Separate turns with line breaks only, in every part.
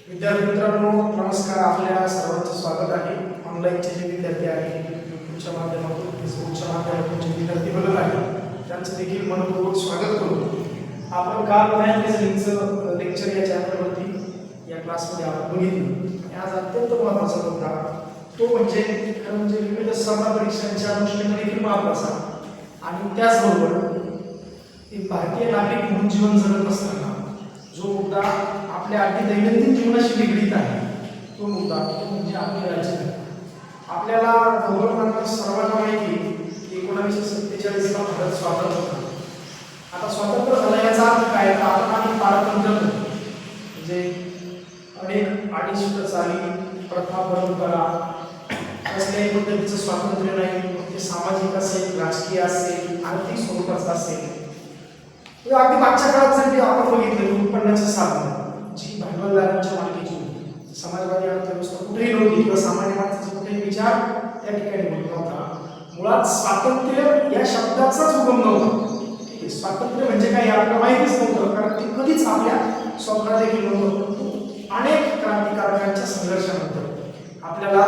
विद्यार्थी मित्रांनो, नमस्कार. आपल्या सर्वांचं स्वागत आहे. ऑनलाईनचे जे विद्यार्थी आहेत, यूट्यूबच्या माध्यमातून फेसबुकच्या माध्यमातून जे विद्यार्थी बघत आहेत त्यांचं देखील मनपूर्वक स्वागत करतो. आपण काल मॅथ रिझनिंगचं लेक्चर या चॅनलवरती या क्लासमध्ये आपण बघितलं. आज अत्यंत महत्त्वाचा मुद्दा तो म्हणजे खरं म्हणजे विविध स्पर्धा परीक्षांच्या दृष्टीने देखील महत्त्वाचा आणि त्याचबरोबर एक भारतीय नागरिक म्हणून जीवन जगत असताना जो मुद्दा आपल्या अगदी दैनंदिन जीवनाशी निगडीत आहे तो मुद्दा तो म्हणजे आपले राज्यघटना. आपल्याला गौरवान्वित सर्वांना माहिती की 1947ला भारत स्वातंत्र्य झाला. आता स्वातंत्र्य झाला याचा अर्थ काय? तर आपण आणि पारतंत्र्य म्हणजे अनेक अडीच चाली प्रथा परंपरा कसल्याही पद्धतीचं स्वातंत्र्य नाही. ते सामाजिक असेल, राजकीय असेल, आर्थिक स्वरूपाचं असेल. अगदी मागच्या काळात जर आपण बघितलं उत्पन्नाचं साधन जी भांडवलदारांच्या मालकीची होती, समाजवादी अर्थव्यवस्था कुठेही नव्हती किंवा सामान्य माणसाचे कुठेही विचार त्या ठिकाणी होत नव्हता. मुळात स्वातंत्र्य या शब्दाचाच उगम नव्हता. ठीक आहे, स्वातंत्र्य म्हणजे काय आपल्याला माहितीच नव्हतं, कारण ते कधीच आपल्या स्वप्नात देखील नव्हतं. परंतु अनेक क्रांतिकारकांच्या संघर्षानंतर आपल्याला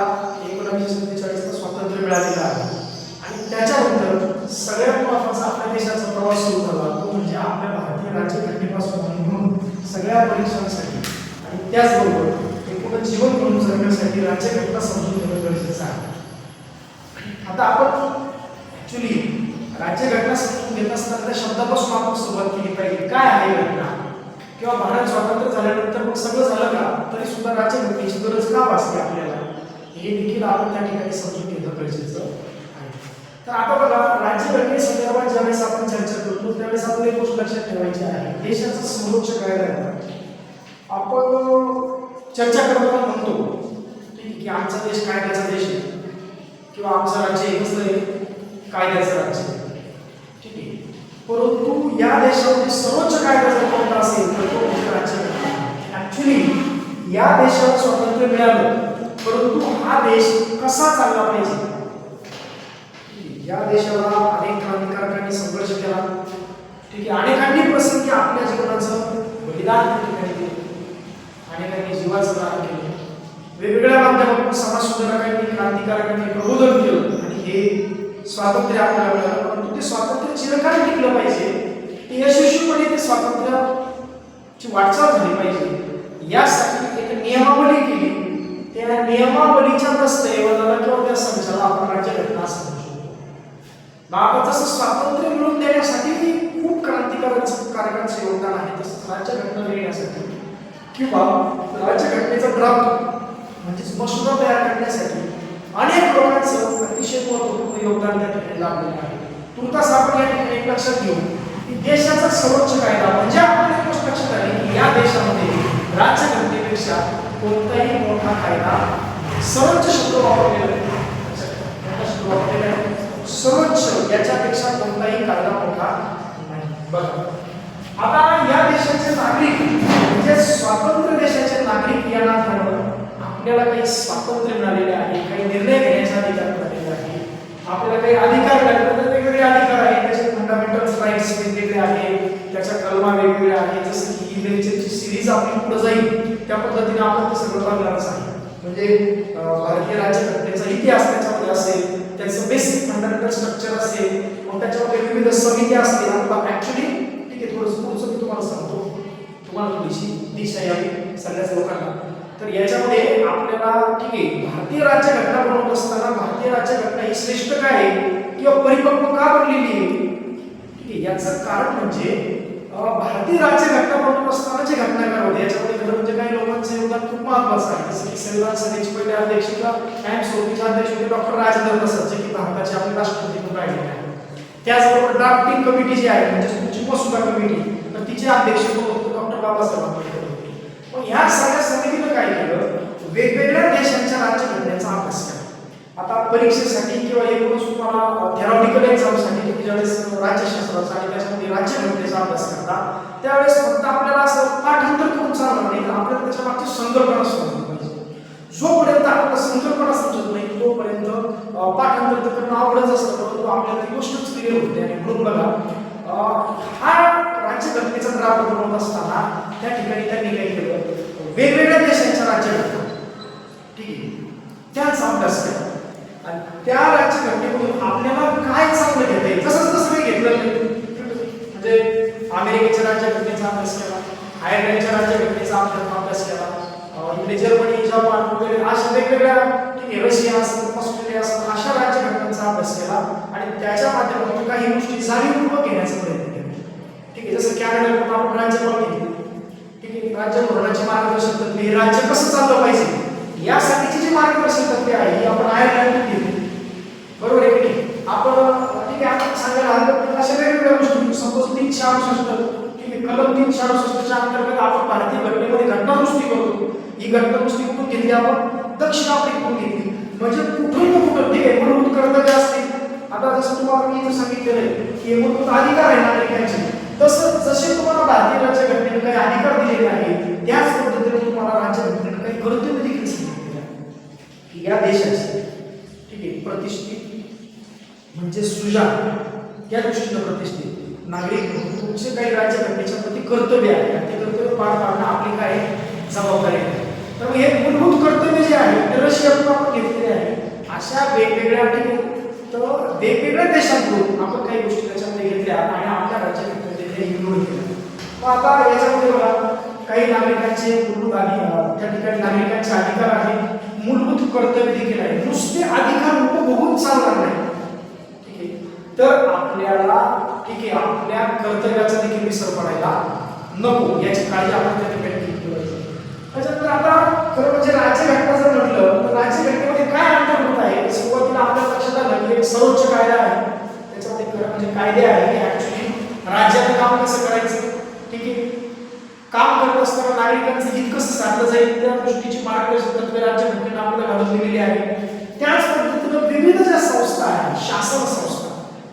1947ला स्वातंत्र्य मिळालेलं आहे आणि त्याच्यानंतर सगळ्यात महत्त्वाचा आपल्या देशाचा प्रवास सुरू झाला तो म्हणजे आपल्या भारतीय राज्यघटनेपासून म्हणून सगळ्या परीक्षांसाठी आणि त्याचबरोबर एकूण जीवन म्हणून जगण्यासाठी राज्यघटना समजून घेणं गरजेचं आहे. आता आपण ऍक्च्युली राज्यघटना समजून घेत असताना त्या शब्दापासून आपण सुरुवात केली पाहिजे. काय आहे घटना? किंवा भारत स्वातंत्र्य झाल्यानंतर मग सगळं झालं का तरी सुद्धा राज्यघटनेची गरज का भासते आपल्याला, हे देखील आपण त्या ठिकाणी समजून घेणं गरजेचं आहे. तर आता बघा, राज्यघटनेसंदर्भात ज्यावेळेस आपण चर्चा करतो त्यावेळेस आपल्याला एक गोष्ट लक्षात ठेवायची आहे. देशाचा सर्वोच्च कायदा आहे. आपण चर्चा करताना म्हणतो ठीक आहे की आमचा देश कायद्याचा देश आहे किंवा आमचं राज्य एकच तरी कायद्याचं राज्य आहे. ठीक आहे, परंतु या देशामध्ये सर्वोच्च कायदा जर कोणता असेल तर तो म्हणजे राज्यघटना. ऍक्च्युली या देशाला स्वातंत्र्य मिळालं, परंतु हा देश कसा चालला पाहिजे या देशाला अनेक क्रांतिकारकांनी संघर्ष केला. ठीक आहे, अनेकांनी प्रसंगी आपल्या जीवनाचं बलिदान त्या ठिकाणी केलं, अनेकांनी जीवाचं दान केलं, वेगवेगळ्या माध्यमातून समाज सुधारकांनी क्रांतिकारकांनी प्रबोधन केलं आणि हे स्वातंत्र्य आपल्याला मिळालं. परंतु ते स्वातंत्र्य चिरकाल टिकलं पाहिजे, ते यशस्वीपणे ते स्वातंत्र्याची वाटचाल झाली पाहिजे यासाठी एक नियमावली केली. त्या नियमावलीच्या दस्तऐवजाला किंवा त्या संचाला आपण राज्यघटना असं म्हणतो. आपण जसं स्वातंत्र्य मिळवून देण्यासाठी खूप क्रांतिकारकांचं योगदान आहे, तसंच राज्यघटना लिहिण्यासाठी किंवा राज्यघटनेचा ड्राफ्ट म्हणजे मसुदा तयार करण्यासाठी अनेक लोकांचं अतिशय महत्त्वपूर्ण योगदान त्या ठिकाणी लाभलेलं आहे. तुर्तास आपण या ठिकाणी एक लक्षात घेऊ की देशाचा सर्वोच्च कायदा म्हणजे आपल्याला एक गोष्ट लक्षात आली की या देशामध्ये राज्यघटनेपेक्षा कोणताही मोठा कायदा सर्वोच्च शब्द वापरलेला आहे. सर्वोच्च याच्यापेक्षा कोणताही कायदा मोठा नाही. बघा, आता या देशाचे नागरिक म्हणजे स्वतंत्र देशाचे नागरिक या नात्यानं आपल्याला काही स्वातंत्र्य मिळालेले आहे, काही निर्णय घेण्याचा अधिकार मिळालेला आहे, आपल्याला काही अधिकार मिळाले, वेगवेगळे अधिकार आहेत. त्याचे फंडामेंटल राईट्स वेगवेगळे आहेत, त्याच्या कलमा वेगवेगळ्या आहेत. जसं की ही लेक्चरची सिरीज आपली पुढे जाईल त्या पद्धतीने आपण ते सगळं बघणारच आहे. म्हणजे भारतीय राज्यघटनेचा इतिहास त्याच्यामध्ये असेल, त्याचं बेसिक फंडामेंटल स्ट्रक्चर असेल, मग त्याच्यामध्ये विविध समित्या असतील. आता ऍक्च्युली ठीक आहे, थोडंसं पुढचं मी तुम्हाला सांगतो, तुम्हाला थोडीशी दिशा यावी सगळ्याच लोकांना. तर याच्यामध्ये आपल्याला ठीक आहे भारतीय राज्यघटना बनवत असताना भारतीय राज्यघटना ही श्रेष्ठ काय आहे किंवा परिपक्व का बनलेली आहे, ठीक आहे, याचं कारण म्हणजे भारतीय राज्यघटना बनवत असताना जे घटनाकार होते याच्यामध्ये खरं म्हणजे काही लोकांचं योगदान खूप महत्त्वाचं आहे. जसं की संविधान सभेचे पहिले अध्यक्ष किंवा कायम स्वरूपीचे अध्यक्ष होते डॉक्टर राजेंद्र प्रसाद, जे की भारताचे आपले राष्ट्रपती म्हणून राहिलेले आहेत. त्याचबरोबर ड्राफ्टिंग कमिटी जी आहे म्हणजे तुमची मसुदा कमिटी, तर तिचे अध्यक्ष कोण होते? डॉक्टर बाबासाहेब आंबेडकर होते. मग ह्या सगळ्या समितीनं काय केलं? वेगवेगळ्या देशांच्या राज्यघटनेचा अभ्यास केला. आता परीक्षेसाठी किंवा एकूणच तुम्हाला थेरॉटिकल एक्झामसाठी तुम्ही ज्यावेळेस राज्यशास्त्राचा आणि त्याच्यामध्ये राज्यघटनेचा अभ्यास करता त्यावेळेस फक्त आपल्याला असं पाठांतर करून चालणार नाही, तर आपल्याला त्याच्या मागची संकल्पना समजली पाहिजे. जोपर्यंत आपल्याला संकल्पना समजत नाही तोपर्यंत पाठांतर करणं आवडच असतं, परंतु आपल्याला ती गोष्टच क्लिअर होते. आणि म्हणून बघा, हा राज्यघटनेचा ड्राफ्ट बनवत असताना त्या ठिकाणी त्यांनी काय केलं? वेगवेगळ्या देशांच्या राज्यघटना, ठीक आहे, त्यांचा अभ्यास केला आणि त्या राज्यघटनेमधून आपल्याला काय चांगलं घेता येईल तसंच तसं काही घेतलं नाही. म्हणजे अमेरिकेच्या राज्यघटनेचा अभ्यास केला, आयर्लंडच्या राज्यघटनेचा अभ्यास केला, इकडे जर्मनी, जपान वगैरे अशा वेगवेगळ्या, ठीक आहे, रशिया असेल, ऑस्ट्रेलिया असेल, अशा राज्यघटनांचा अभ्यास केला आणि त्याच्या माध्यमातून काही गोष्टी जाणीवपूर्वक घेण्याचा प्रयत्न केला. ठीक आहे, जसं कॅनडाकडून आपण राज्यपाल घेतले, ठीक आहे, राज्य धोरणाचे मार्गदर्शक तत्त्वे, हे राज्य कसं चाललं पाहिजे यासाठीची जी मार्गदर्शक तत्त्वे आहे ही आपण आयर्लंड घेतली. बरोबर आहे की नाही? आपण ठीक आहे, आपण सांगायला हरकत अशा वेगवेगळ्या गोष्टी, सपोज 368, ठीक आहे, कलम 368 अंतर्गत आपण भारतीय घटनेमध्ये घटनादुरुस्ती करतो. ही घटनादुरुस्ती कुठून घेतली? आपण दक्षिण आफ्रिकेतून घेतली. म्हणजे कुठून ना कुठं, ठीक आहे, मूलभूत कर्तव्य असतील. आता जसं तुम्हाला मी इथं सांगितलेलं आहे की मूलभूत अधिकार आहे नागरिकांचे, तसं जसे तुम्हाला भारतीय राज्यघटनेने काही अधिकार दिलेले आहेत त्याच पद्धतीने तुम्हाला राज्यघटनेने काही कर्तव्य देखील सांगितलेले आहे की या देशाचे, ठीक आहे, प्रतिष्ठित म्हणजे सुजाण या दृष्टीनं प्रतिष्ठित नागरिक म्हणून तुमचे काही राज्यघटनेच्या प्रति कर्तव्य आहे आणि ते कर्तव्य पार पाडणं आपली काय जबाबदारी आहे. तर हे मूलभूत कर्तव्य जे आहे ते रशियातून आपण घेतलेले आहे. अशा वेगवेगळ्या, ठीक आहे, तर वेगवेगळ्या देशांतून आपण काही गोष्टी त्याच्यामध्ये घेतल्या आणि आपल्या राज्यघटनेमध्ये ते इन्क्लूड केल्या. मग आता याच्यामध्ये बघा, काही नागरिकांचे मूलभूत त्या ठिकाणी नागरिकांचे अधिकार आहेत, मूलभूत कर्तव्य देखील आहे. नुसते अधिकार उपभोगून चालणार नाही, ठीक आहे, तर आपल्याला, ठीक आहे, आपल्या कर्तव्याचा देखील विसर पडायला नको याची काळजी आपण त्या ठिकाणी घेतली पाहिजे. त्याच्यानंतर आता खरं म्हणजे राज्यघटना जर म्हटलं तर राज्यघटनेमध्ये काय अंतर्भूत आहे? सुरुवातीला आपल्या लक्षात आलं की एक सर्वोच्च कायदा आहे, त्याच्यामध्ये खरं म्हणजे कायदे आहे की ऍक्च्युली राज्याचं काम कसं करायचं, ठीक आहे, काम करत असताना नागरिकांचं हित कसं साधलं जाईल त्या गोष्टीची मार्गदर्शक तत्त्वे राज्यघटनेने आपल्याला घालून दिलेली आहे. त्याच पद्धतीनं विविध ज्या संस्था आहेत, शासन संस्था,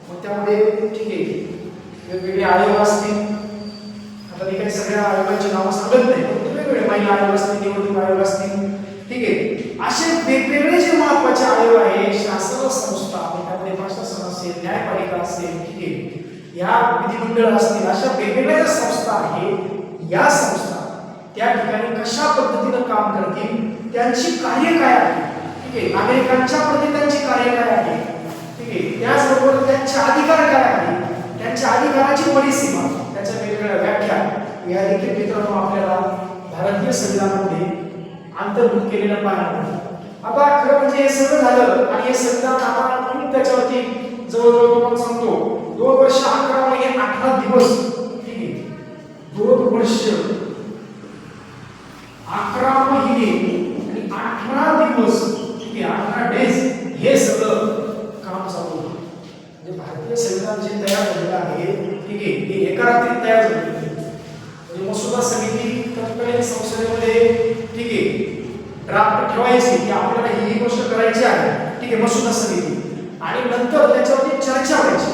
मग त्यामध्ये, ठीक आहे, वेगवेगळे आयोग असतील. आता मी काही सगळ्या आयोगाची नावं सांगत नाही, पण वेगवेगळे महिला आयोग असतील, निवडणूक आयोग असतील, ठीक आहे, असे वेगवेगळे जे महत्त्वाचे आयोग आहे, शासन संस्था, त्यामध्ये प्रशासन असेल, न्यायपालिका असेल, ठीक आहे, या विधिमंडळ असतील, अशा वेगवेगळ्या संस्था आहेत. या संस्था त्या ठिकाणी कशा पद्धतीनं काम करतील, त्यांची कार्य काय आहे, ठीक आहे, नागरिकांच्या प्रती त्यांची कार्य काय आहे, ठीक आहे, त्याचबरोबर त्यांचे अधिकार काय आहे, त्यांच्या अधिकाराची परिसीमा, त्याच्या वेगवेगळ्या व्याख्या या देखील मित्रांनो आपल्याला भारतीय संविधानामध्ये अंतर्भूत केलेल्या पाहायला मिळतात. आता खरं म्हणजे हे सगळं झालं आणि हे संविधान आता त्याच्यावरती जवळजवळ तुम्हाला सांगतो 2 वर्ष 11 महिने 18 दिवस, ठीक आहे, 2 वर्ष 11 महिने आणि 18 दिवस, ठीक आहे, 18 डेज हे सगळं काम चालू होतं. म्हणजे भारतीय संविधान जे तयार झालेलं आहे, ठीक आहे, हे एका रात्रीत तयार झालेलं आहे. म्हणजे मसुदा समिती तत्कालीन संसदेमध्ये, ठीक आहे, ड्राफ्ट ठेवायची की आपल्याला ही गोष्ट करायची आहे, ठीक आहे, मसुदा समिती, आणि नंतर त्याच्यावरती चर्चा व्हायची,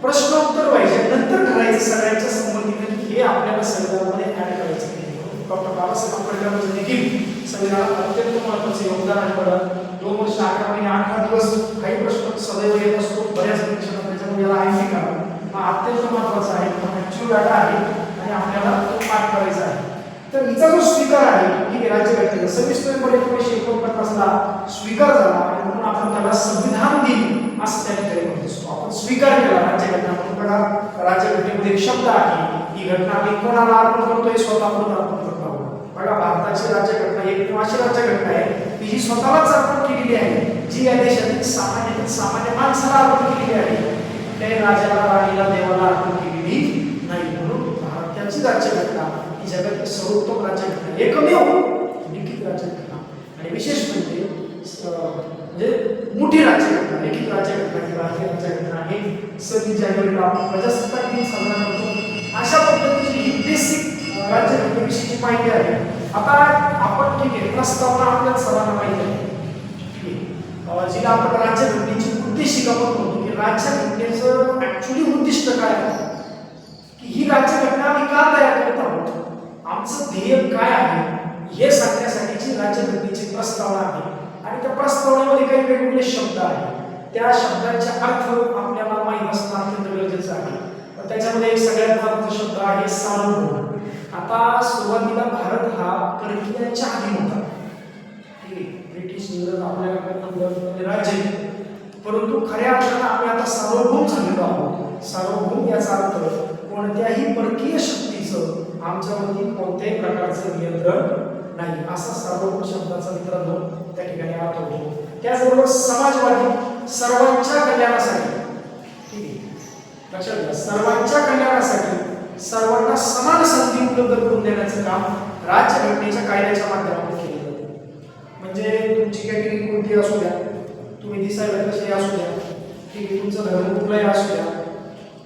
प्रश्न उत्तर व्हायचे, नंतर ठरायचं सगळ्यांच्या संमतीने हे आपल्याला संविधानामध्ये ऍड करायचं आहे. डॉक्टर बाबासाहेब आंबेडकरांचं देखील संविधानात अत्यंत महत्त्वाचं योगदान आहे. बरं, 2 वर्ष 11 महिने 18 दिवस काही प्रश्न सदैव येत असतो बऱ्याच परीक्षांना, त्याच्यामुळे याला आहे का हा अत्यंत महत्त्वाचा आहे, ऍक्च्युअल डाटा आहे आणि आपल्याला तो पाठ करायचा आहे. तर हिचा जो स्वीकार आहे, ठीक आहे, राज्यघटनेचा 26 नोव्हेंबर 1949ला स्वीकार झाला आणि म्हणून आपण त्याला संविधान दिन असं त्या ठिकाणी म्हणत असतो. आपण स्वीकार केला राज्यघटना म्हणून. बघा, राज्यघटनेमध्ये एक शब्द आहे, ही घटना आम्ही कोणाला अर्पण करतोय? स्वतःला अर्पण करतो. बघा, भारताची राज्यघटना एक अशी राज्यघटना आहे की जी स्वतःलाच अर्पण केलेली आहे, जी या देशातील सामान्य माणसाला अर्पण केलेली आहे, त्या राजाला, राणीला, देवाला अर्पण केलेली नाही. म्हणून भारताची राज्यघटना ही जगातील सर्वोत्तम राज्यघटना, एकमेव लिखित राज्यघटना आणि विशेष म्हणजे मोठी राज्यघटना, लिखित राज्यघटना ही भारतीय राज्यघटना आहे. 26 जानेवारीला आपण प्रजासत्ताक दिन साजरा करतो. अशा पद्धतीची ही बेसिक राज्यघटनेविषयीची माहिती आहे. आता आपण, ठीक आहे, प्रस्तावना आपल्याला सर्वांना माहिती आहे, जिला आपण राज्यघटनेची उद्देशिका पण म्हणतो की राज्यघटनेचं ऍक्च्युली उद्दिष्ट काय आहे, की ही राज्यघटना आम्ही का तयार करत आहोत, आमचं ध्येय काय आहे, हे सांगण्यासाठीची राज्यघटनेची प्रस्तावना आहे. आणि त्या प्रस्तावनेमध्ये काही वेगवेगळे शब्द आहेत, त्या शब्दांचे अर्थ आपल्याला माहित असणं अत्यंत गरजेचं आहे. त्याच्यामध्ये एक सगळ्यात महत्त्वाचा शब्द आहे सार्वभौम. आता सुरुवातीला भारत हा परकीयांच्या अधीन होता. ब्रिटिश इंग्रज आपल्याकडे राज्य, परंतु खऱ्या अर्थानं आपण आता सार्वभौम झालेलो आहोत. सार्वभौम याचा अर्थ कोणत्याही परकीय शक्तीचं आमच्यावरती कोणत्याही प्रकारचं नियंत्रण नाही, असा सार्वभौम शब्दाचा मित्रांनो त्या ठिकाणी अर्थ होतो. त्याचबरोबर समाजवादी, सर्वांच्या कल्याणासाठी, ठीक आहे, लक्षात घ्या, सर्वांच्या कल्याणासाठी सर्वांना समान संधी उपलब्ध करून देण्याचं काम राज्यघटनेच्या कायद्याच्या माध्यमातून केलं जातं. म्हणजे तुमची कॅटेगरी कोणती असू द्या, तुम्ही दिसायला कसे असू द्या, ठीक आहे, तुमचं धर्म कुठलाही असू द्या,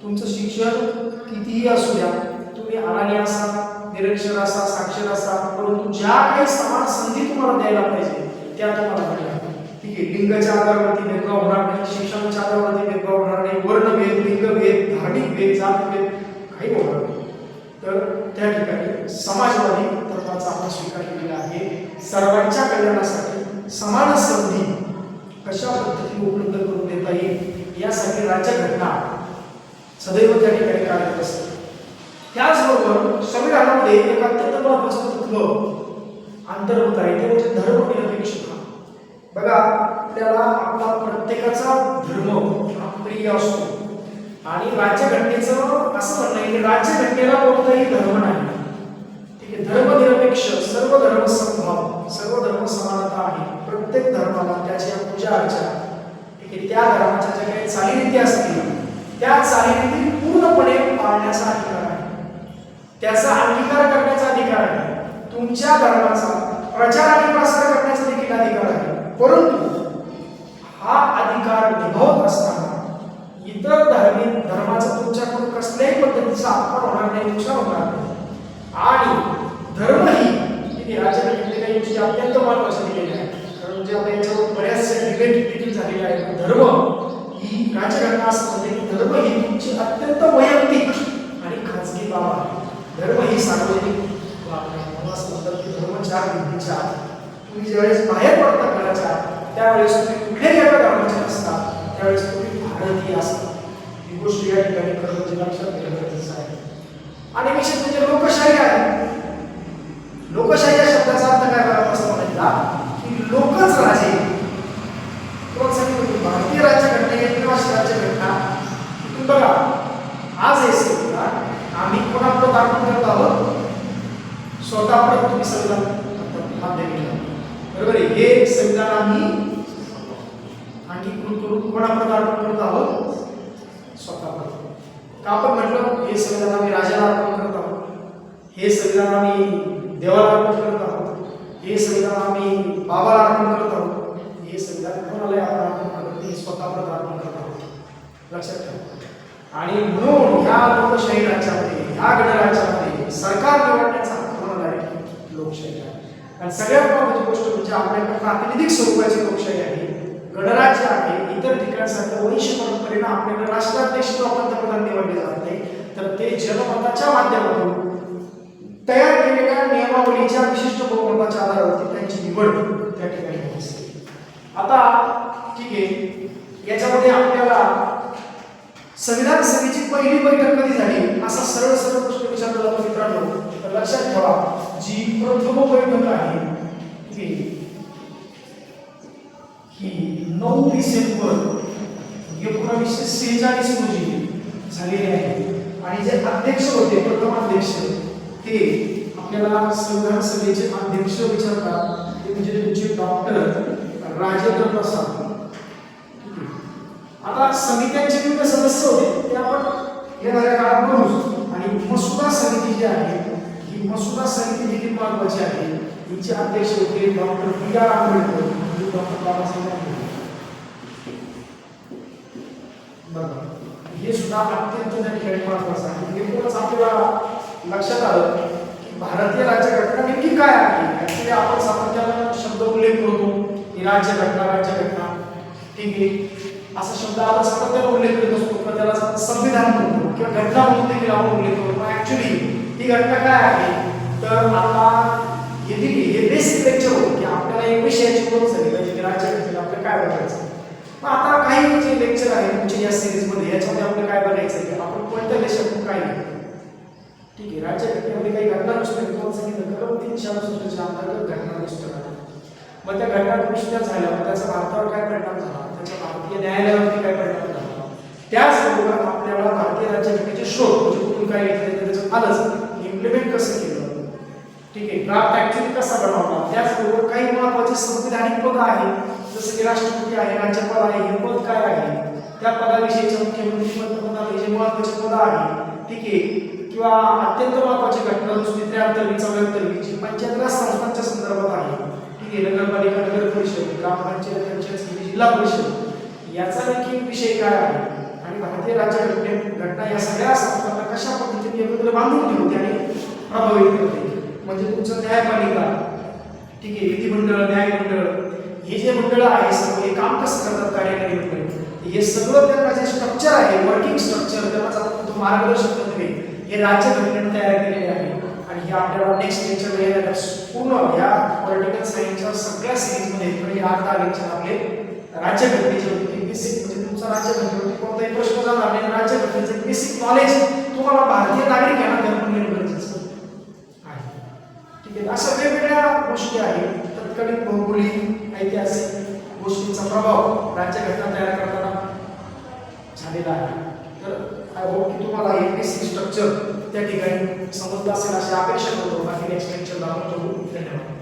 तुमचं शिक्षण कितीही असू द्या, तुम्ही अडाणी असा, निरक्षर असा, साक्षर असा, परंतु ज्या काही समान संधी तुम्हाला द्यायला पाहिजे त्या तुम्हाला मिळणार. ठीक आहे, लिंगाच्या आधारावरती भेदभाव होणार नाही, शिक्षणाच्या आधारावरती भेदभाव होणार नाही, वर्णभेद, लिंगभेद, धार्मिक भेद, जातभेद काही होणार नाही. तर त्या ठिकाणी समाजवादी तत्वाचा आपण स्वीकार केलेला आहे. सर्वांच्या कल्याणासाठी समान संधी कशा पद्धतीने उपलब्ध करून देता येईल यासाठी राज्यघटना सदैव त्या ठिकाणी कार्यरत असते. त्याचबरोबर संविधानामध्ये एक अत्यंत महत्त्वाचं तत्व अंतर्भूत आहे, ते म्हणजे धर्मनिरपेक्षता. बघा, आपल्याला आपला प्रत्येकाचा धर्म हा प्रिय असतो आणि राज्यघटनेचं असं म्हणणं आहे की राज्यघटनेला कोणताही धर्म नाही. ठीक आहे, धर्मनिरपेक्ष, सर्व धर्म समभाव, सर्व धर्म समानता आहे. प्रत्येक धर्माला त्याच्या पूजा अर्चा, ठीक आहे, त्या धर्माच्या ज्या काही चालीरीती असतील त्या चालीरीती पूर्णपणे पाळण्याचा अधिकार आहे, त्याचा अंगीकार करण्याचा अधिकार आहे, तुमच्या धर्माचा प्रचार आणि प्रसार करण्याचा देखील अधिकार आहे. परंतु हा अधिकार निभावत असताना इतर धर्माचा तुमच्याकडून कसल्याही पद्धतीचा अपमान होणार नाही, नुकसान होणार नाही. आणि धर्म ही राज्यघटनेने काही गोष्टी अत्यंत महत्त्वाच्या दिलेल्या आहेत, कारण म्हणजे आता याच्यावर बऱ्याचशा डिबेट देखील झालेल्या आहेत. धर्म ही राज्यघटना असं म्हणते की धर्म ही तुमची अत्यंत वैयक्तिक आणि खाजगी बाब आहे. धर्म ही सार्वजनिक बाब आहे. म्हणून असं म्हणतात की धर्म चार भिंतीच्या आत. तुम्ही ज्यावेळेस बाहेर पडता घराच्या त्यावेळेस तुम्ही कुठल्याही एका धर्माचे असतात, त्यावेळेस तुम्ही भारतीय असता. ही गोष्ट या ठिकाणी खरं म्हणजे लक्षात घेणं गरजेचं आहे. आणि विशेष म्हणजे लोकशाही आहे. लोकशाही या शब्दाचा अर्थ काय करत असं म्हणायला की लोकच राजे. भारतीय राज्यघटनेने किंवा राज्यघटना तुम्ही बघा, आज हे संविधान आम्ही कोणाप्रत अर्पण करत आहोत, स्वतःप्रत तुम्ही संविधान माध्यमिक, बरोबर आहे. हे संविधान आम्ही अंगीकृत करून कोणाप्रत अर्पण करत आहोत, स्वतःप्रत. का आपण म्हटलं हे संविधान आम्ही राजाला अर्पण करत आहोत, हे संविधान आम्ही देवाला अर्पण करत आहोत, हे संविधान आम्ही बाबाला अर्पण करत आहोत, हे संविधान कोणाला अर्पण करत, हे स्वतःप्रत अर्पण करत आहोत. लक्षात ठेवा. आणि म्हणून ह्या लोकशाही राज्यामध्ये, ह्या गणराज्यामध्ये सरकार निवडण्याचा हक्क कोणाला आहे, लोकशाही आहे. आणि सगळ्यात महत्त्वाची गोष्ट म्हणजे आपल्याकडे प्रातिनिधिक स्वरूपाची लोकशाही आहे, गणराज्य आहे. इतर ठिकाणसारखं वंश परंपरेनं आपल्याकडे राष्ट्राध्यक्ष किंवा पंतप्रधान निवडले जात नाही, तर ते जनमताच्या माध्यमातून तयार केलेल्या नियमावलीच्या विशिष्ट बहुमताच्या आधारावरती त्यांची निवड त्या ठिकाणी होत असते. आता ठीक आहे, याच्यामध्ये आपल्याला संविधान सभेची पहिली बैठक कधी झाली असा सरळ सरळ प्रश्न विचारला जातो मित्रांनो. तर लक्षात ठेवा, जी प्रथम बैठक आहे ही 9 डिसेंबर 1946 रोजी झालेली आहे. आणि जे अध्यक्ष होते, प्रथम अध्यक्ष, ते आपल्याला संविधान सभेचे अध्यक्ष विचारतात, ते म्हणजे तुमचे डॉक्टर राजेंद्र प्रसाद. आता समित्यांचे विविध सदस्य होते ते आपण येणाऱ्या काळात बघू. आणि मसुदा समिती जी आहे, ही मसुदा समिती देखील महत्वाची आहे. हिचे अध्यक्ष होते डॉक्टर B.R. आंबेडकर आणि डॉक्टर बाबासाहेब आंबेडकर. बघा, हे सुद्धा अत्यंत त्या ठिकाणी महत्वाचं आहे. एकूणच आपल्याला लक्षात आलं की भारतीय राज्यघटना नेमकी काय आहे. ऍक्च्युली आपण सातत्यानं शब्द उल्लेख करतो की राज्यघटना, राज्यघटना, ठीक आहे, असा शब्द आपण सातत्यानं उल्लेख करत असतो किंवा त्याला संविधान म्हणतो किंवा घटना म्हणून देखील आपण उल्लेख करतो. पण ऍक्च्युली ही घटना काय आहे, तर आता हे बेसिक लेक्चर होतं की आपल्याला एक विषयाची ओळख झाली पाहिजे की राज्यघटनेला आपल्याला काय बघायचं. मग आता काही जे लेक्चर आहे तुमच्या या सिरीजमध्ये, याच्यामध्ये आपल्याला काय बघायचं आहे की आपण कोणत्या देशातून काय, ठीक आहे, राज्यघटनेमध्ये काही घटना दुरुस्त्या तुम्हाला सांगितलं कलम 366 च्या अंतर्गत घटना दुरुस्त्या झाल्या. मग त्या घटना दुरुस्त्या झाल्यावर त्याचा भारतावर काय परिणाम झाला, त्याच्या भारतीय न्यायालयावरती काय परिणाम झाला, त्याचबरोबर आपल्याला भारतीय राज्यघटनेचे स्रोत म्हणजे कुठून काय घेतले त्याचं आलंच, इम्प्लिमेंट कसं केलं, ठीक आहे, ड्राफ्ट ऍक्च्युअली कसा बनवला, त्याचबरोबर काही महत्त्वाचे संविधानिक पद आहेत जसं की राष्ट्रपती आहे, राज्यपाल आहे, हे पद काय आहे, त्या पदाविषयीचे मुख्यमंत्री पंतप्रधान जे महत्त्वाचे पद आहे, ठीक आहे, किंवा अत्यंत महत्त्वाची घटना दुरुस्ती 73 44 जी पंचायत राज संस्थांच्या संदर्भात आहे, ठीक आहे, नगरपालिका नगर परिषद ग्रामपंचायत पंचायत समिती जिल्हा परिषद याचा देखील विषय काय आहे आणि भारतीय राज्यघटनेत घटना या सगळ्या संस्थांना कशा पद्धतीने एकत्र बांधून ठेवते आणि प्रभावित करते. म्हणजे तुमचं न्यायपालिका, ठीक आहे, विधिमंडळ, न्यायमंडळ हे जे मंडळ आहे सर्व हे काम कसं करतात कार्यान्वयन मंडळ, हे सगळं त्यांना जे स्ट्रक्चर आहे वर्किंग स्ट्रक्चर त्यांना मार्गदर्शक तत्त्वे हे राज्यघटनेने तयार केलेले आहे. आणि हे आपल्याला नेक्स्ट लेक्चर येणार पूर्ण या पॉलिटिकल सायन्सच्या सगळ्या सिरीजमध्ये म्हणजे 8 लेक्चर आपले राज्यघटनेचे होते. बेसिक म्हणजे तुमचा राज्यघटनेवरती कोणताही प्रश्न जाणार नाही, राज्यघटनेचं बेसिक नॉलेज तुम्हाला भारतीय नागरिक यांना देणं गरजेचं आहे. ठीक आहे, अशा वेगवेगळ्या गोष्टी आहेत तत्कालीन भौगोलिक ऐतिहासिक गोष्टींचा प्रभाव राज्यघटना तयार करताना झालेला आहे. तर आय होप की तुम्हाला हे बेसिक स्ट्रक्चर त्या ठिकाणी समजलं असेल अशी अपेक्षा करतो. बाकी नेक्स्ट लेक्चरला आपण बघू. धन्यवाद.